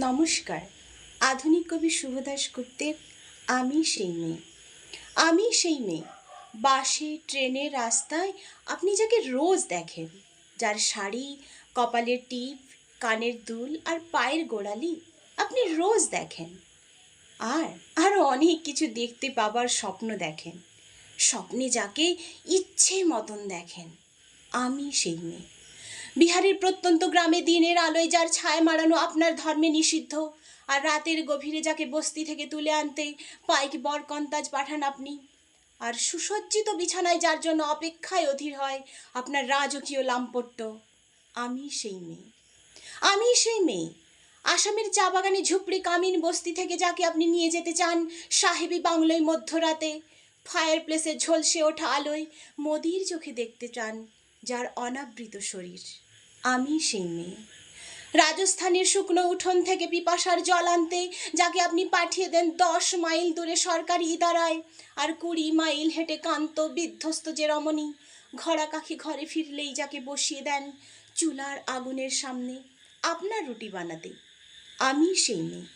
নমস্কার। আধুনিক কবি শুভদাস গুপ্তের আমি সেই মেয়ে। আমি সেই মেয়ে, বাসে ট্রেনে রাস্তায় আপনি যাকে রোজ দেখেন, যার শাড়ি, কপালের টিপ, কানের দুল আর পায়ের গোড়ালি আপনি রোজ দেখেন। আর আরও অনেক কিছু দেখতে পাবার স্বপ্ন দেখেন, স্বপ্নে যাকে ইচ্ছে মতন দেখেন। আমি সেই মেয়ে। বিহারের প্রত্যন্ত গ্রামে দিনের আলোয় যার ছায়া মারানো আপনার ধর্মে নিষিদ্ধ, আর রাতের গভীরে যাকে বস্তি থেকে তুলে আনতে পাইক বরকন্তাজ পাঠান আপনি, আর সুসজ্জিত বিছানায় যার জন্য অপেক্ষায় অধীর হয় আপনার রাজকীয় লাম্পট্য। আমি সেই মেয়ে। আমি সেই মেয়ে। আসামের চা বাগানে ঝুপড়ি কামিন বস্তি থেকে যাকে আপনি নিয়ে যেতে চান সাহেবি বাংলোয় মধ্যরাতে, ফায়ার প্লেসে ঝলসে ওঠা আলোয় মোদির চোখে দেখতে চান যার অনাবৃত শরীর। আমি সেই মেয়ে। রাজস্থানের শুকনো উঠোন থেকে পিপাসার জল আনতে যাকে আপনি পাঠিয়ে দেন 10 মাইল দূরে সরকারি ইদারায়, আর 20 মাইল হেঁটে কান্ত বিধ্বস্ত যে রমণী ঘোড়া কাখে ঘরে ফিরলেই যাকে বসিয়ে দেন চুলার আগুনের সামনে আপনার রুটি বানাতে। আমি সেই মেয়ে।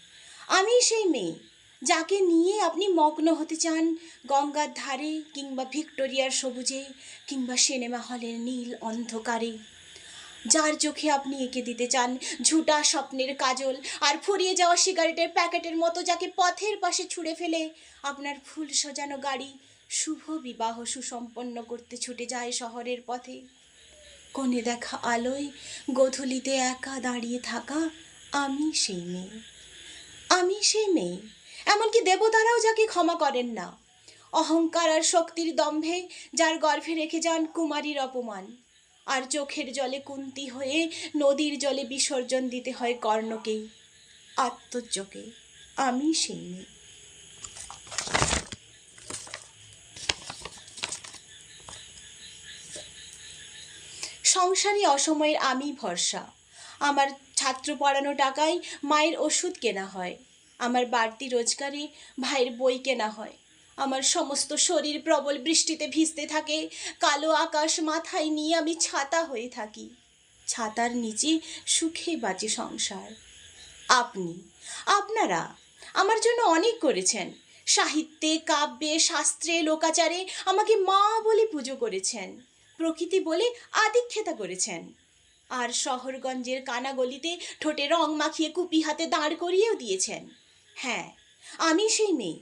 আমি সেই মেয়ে যাকে নিয়ে আপনি মগ্ন হতে চান গঙ্গার ধারে, কিংবা ভিক্টোরিয়ার সবুজে, কিংবা সিনেমা হলের নীল অন্ধকারে, যার চোখে আপনি এঁকে দিতে চান ঝুটা স্বপ্নের কাজল, আর ফুরিয়ে যাওয়া সিগারেটের প্যাকেটের মতো যাকে পথের পাশে ছুঁড়ে ফেলে আপনার ফুল সাজানো গাড়ি শুভ বিবাহ সুসম্পন্ন করতে ছুটে যায় শহরের পথে। কোণে দেখা আলোয় গোধূলিতে একা দাঁড়িয়ে থাকা আমি সেই মেয়ে। আমি সেই মেয়ে। এমনকি দেবতারাও যাকে ক্ষমা করেন না, অহংকার আর শক্তির দম্ভে যার গর্ভে রেখে যান কুমারীর অপমান, আর চোখের জলে কুন্তি হয়ে নদীর জলে বিসর্জন দিতে হয় কর্ণকেই আত্মযোগে। আমি সেই মেয়ে। সংসারী অসময়ের আমি ভরসা। আমার ছাত্র পড়ানো টাকায় মায়ের ওষুধ কেনা হয়, আমার বাড়তি রোজগারে ভাইয়ের বই কেনা হয়, আমার সমস্ত শরীর প্রবল বৃষ্টিতে ভিজতে থাকে, কালো আকাশ মাথায় নিয়ে আমি ছাতা হয়ে থাকি। ছাতার নিচে সুখে বাঁচে সংসার। আপনারা আমার জন্য অনেক করেছেন। সাহিত্যে, কাব্যে, শাস্ত্রে, লোকাচারে আমাকে মা বলে পুজো করেছেন, প্রকৃতি বলে আদিক্ষেতা করেছেন, আর শহরগঞ্জের কানাগলিতে ঠোঁটে রং মাখিয়ে কুপি হাতে দাঁড় করিয়েও দিয়েছেন। হ্যাঁ, আমি সেই মেয়ে।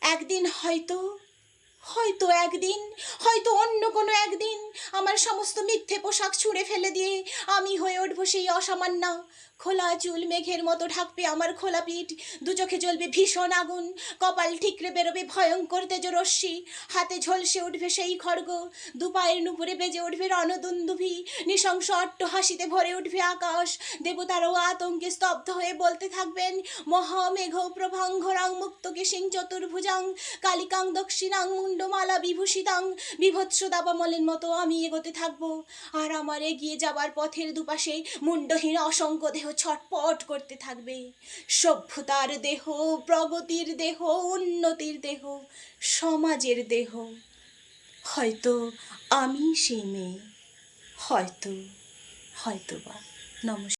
একদিন হয়তো হয়তো অন্য কোনো একদিন আমার সমস্ত মিথ্যে পোশাক ছুঁড়ে ফেলে দিয়ে আমি হয়ে উঠব সেই অসামান্য। খোলা চুল মেঘের মতো ঢাকবে আমার খোলা পিঠ, দু চোখে জ্বলবে ভীষণ আগুন, কপাল ঠিকরে বেরোবে ভয়ঙ্কর তেজরশ্মি, হাতে ঝলসে উঠবে সেই খড়গ, দুপায়ের নুপুরে বেজে উঠবে রণদুন্দুভি, নৃশংস অট্টহাসিতে ভরে উঠবে আকাশ। দেবতারাও আতঙ্কে স্তব্ধ হয়ে বলতে থাকবেন মহামেঘ প্রভাঙ্ঘরাং মুক্ত কেশিং চতুর্ভুজাং কালিকাং দক্ষিণাং মুন্ডমালা বিভূষিতাং বিভৎস দাবামলের মতো আমি এগোতে থাকবো, আর আমার এগিয়ে যাবার পথের দুপাশে মুন্ডহীন অসংখ্য দেহ ছটপট করতে থাকবে। সভ্যতার দেহ, প্রগতির দেহ, উন্নতির দেহ, সমাজের দেহ। হয়তো আমি সেই মেয়ে, হয়তো বা। নমস্কার।